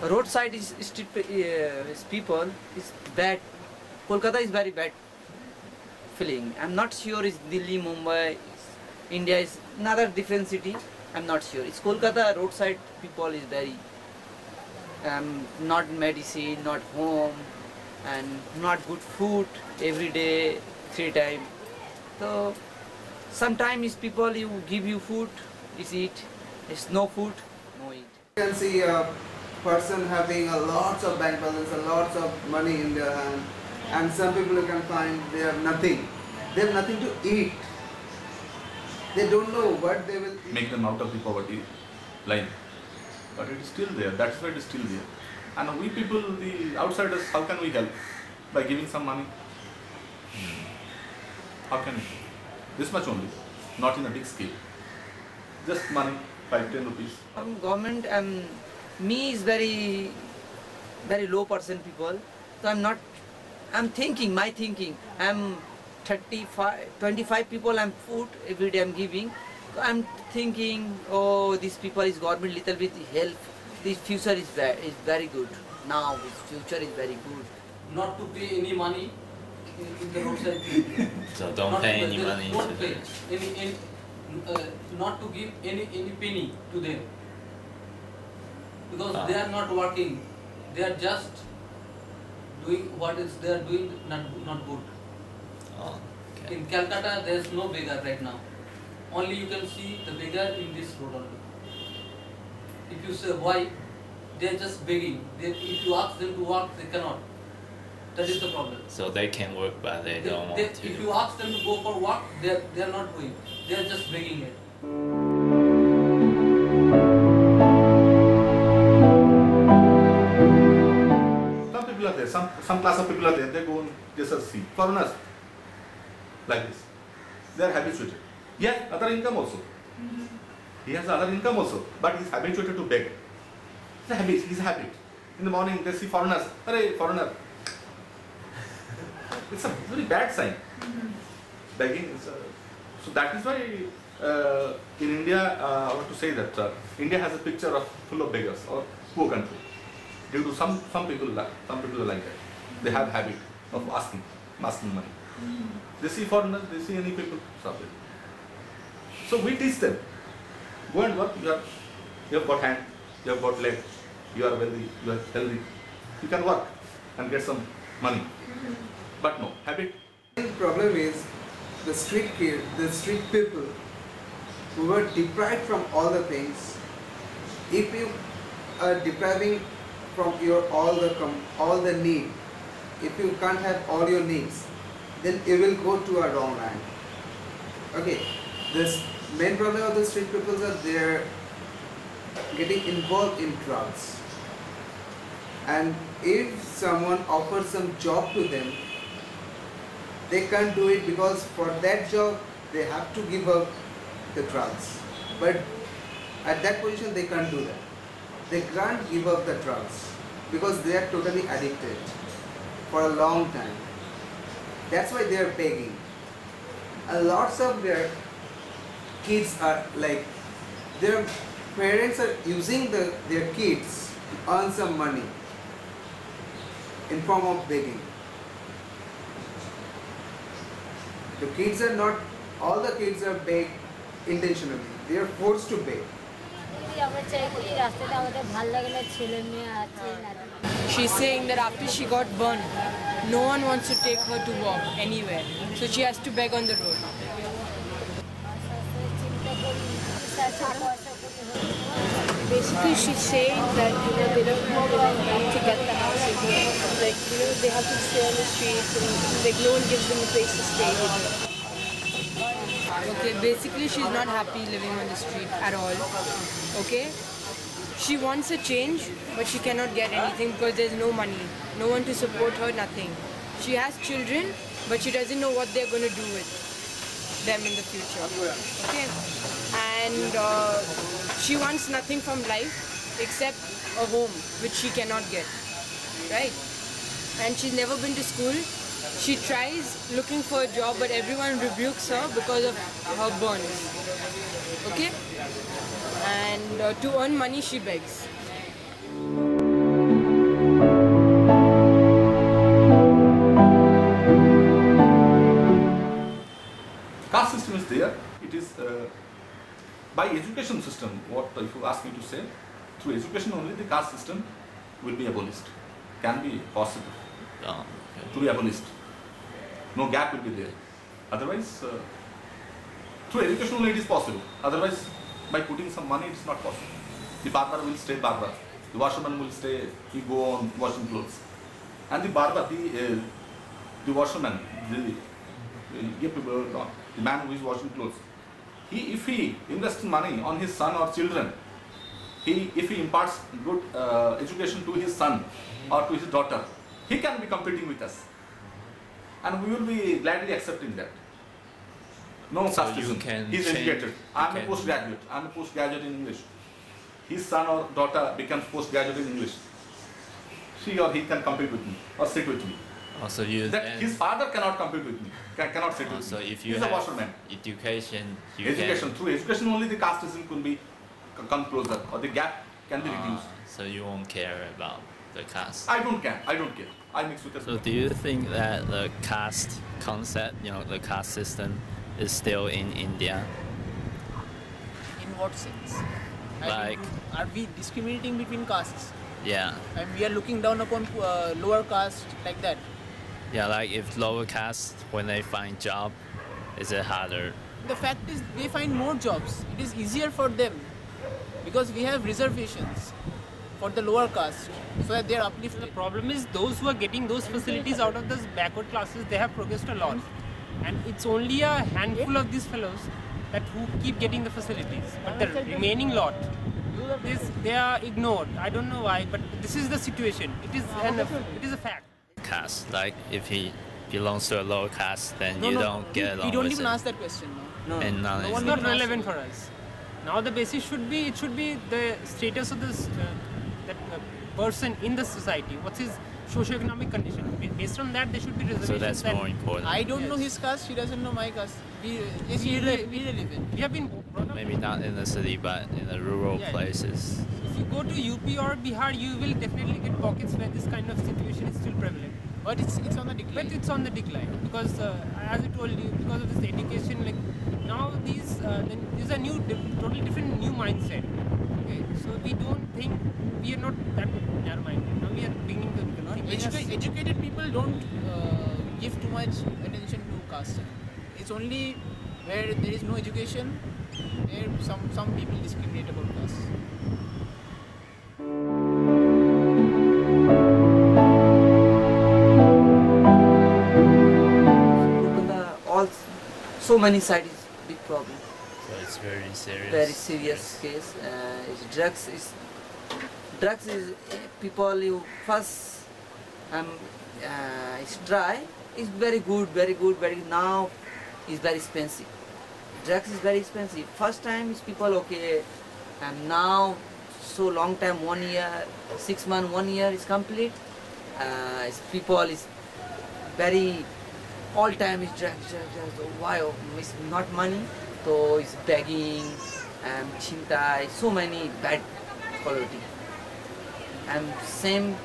Roadside people is bad. Kolkata is very bad feeling. I'm not sure it's Delhi, Mumbai, India is another different city. I'm not sure. It's Kolkata roadside people is very not medicine, not home, and not good food every day, 3 times. So sometimes people you give you food, is eat. It's no food, no eat. You can see a person having a lots of bank balance, a lots of money in their hand, and some people you can find they have nothing. They have nothing to eat. They don't know what they will eat. Make them out of the poverty line. But it is still there. That's why it is still there. And we people, the outsiders, how can we help? By giving some money. How can we? This much only. Not in a big scale. Just money, 5-10 rupees. Government me is very low percent people. So I'm thinking, my thinking, I'm 25 people I'm food every day I'm giving. So I'm thinking, oh, these people is government little bit help. This future is very good. Now this future is very good. Not to pay any money in the roadside. So don't pay any money. Don't pay any not to give any penny to them. Because they are not working. They are just doing what is they are doing not good. Oh, okay. In Calcutta, there is no beggar right now. Only you can see the beggar in this road only. If you say why, they are just begging. If you ask them to work, they cannot. That is the problem. So they can work, but they don't want to. If you ask them to go for work, they are not going. They are just begging it. Some people are there, some class of people are there, they go and just see. Foreigners, like this. They are habituated. He has other income also. He has other income also, but he is habituated to beg. It's a habit, his habit. In the morning they see foreigners, "Arey, foreigner." It's a very bad sign. Begging is so that is why in India, I want to say that India has a picture of full of beggars or poor country. Due to some people are like that. They have habit of asking money. They see foreigners, they see any people, stop it. So we teach them. Go and work. You have got hand, you have got leg, you are wealthy, you are healthy. You can work and get some money. But no, habit. The problem is the street kids, the street people who were deprived from all the things. If you are depriving from your all the need, if you can't have all your needs, then it will go to a wrong line. Okay, this main problem of the street people is that they're getting involved in drugs. And if someone offers some job to them, they can't do it because for that job they have to give up the drugs. But at that position they can't do that. They can't give up the drugs because they are totally addicted for a long time. That's why they are begging. And lots of their kids are like, their parents are using their kids to earn some money in form of begging. The kids are not, all the kids are begged intentionally. They are forced to beg. She's saying that after she got burned, no one wants to take her to walk anywhere. So she has to beg on the road. Basically, she's saying that they don't have enough money to get the houses. Like they have to stay on the streets, and like no one gives them a place to stay. Okay, basically she's not happy living on the street at all. Okay, she wants a change, but she cannot get anything because there's no money, no one to support her, nothing. She has children, but she doesn't know what they're going to do with them in the future. Okay, and she wants nothing from life except a home, which she cannot get, right? And she's never been to school. She tries looking for a job, but everyone rebukes her because of her burns. Okay? And to earn money, she begs. Caste system is there. It is by education system. What if you ask me to say? Through education only, the caste system will be abolished. Can be possible to be abolished. No gap will be there. Otherwise, through education only it is possible. Otherwise, by putting some money, it is not possible. The barber will stay barber. The washerman will stay. He go on washing clothes, and the barber, the washerman, the man who is washing clothes, if he invests money on his son or children, if he imparts good education to his son or to his daughter, he can be competing with us, and we will be gladly accepting that. No casteism. He is educated. I am a postgraduate. I am a postgraduate in English. His son or daughter becomes postgraduate in English. She or he can compete with me or sit with me. Also, his father cannot compete with me. Cannot sit with me. So if you He's have a washerman. education, Through education only the casteism can come closer, or the gap can be reduced. So you won't care about the caste. I don't care. I mix with So do you think that the caste concept, the caste system, is still in India? In what sense? Like, are we discriminating between castes? Yeah. And we are looking down upon lower caste like that? Yeah, like if lower caste, when they find job, is it harder? The fact is they find more jobs. It is easier for them because we have reservations for the lower caste so that they are uplifted. The problem is those who are getting those facilities out of those backward classes, they have progressed a lot. And it's only a handful of these fellows that who keep getting the facilities. But the remaining lot, they are ignored. I don't know why, but this is the situation. It is a fact. Caste, like if he belongs to a lower caste, then you don't get along We don't with even it. ask that question. No. And none It's is not relevant for us. Now the basis should be the status of this person in the society. What's his socio-economic condition? Based on that, there should be reservations. So that's more important. I don't know his caste, she doesn't know my caste. We irrelevant. We have been brought up. Maybe not in the city, but in the rural places. If you go to UP or Bihar, you will definitely get pockets where this kind of situation is still prevalent. But it's on the decline. But it's on the decline because, as I told you, because of this education, like now these are totally different new mindset. Okay, so we don't think we are not that narrow-minded. Now we are beginning to think. Educated people don't give too much attention to caste. It's only where there is no education, there some people discriminate about caste. So many sides is big problem. So it's very serious. Very serious case. Drugs is people you first it's dry. It's very good. Now it's very expensive. Drugs is very expensive. First time is people okay, and now so long time, 1 year, 6 months, 1 year is complete. People is very all time is drugs. Why? It's not money, so it's begging and chintai. So many bad quality. And same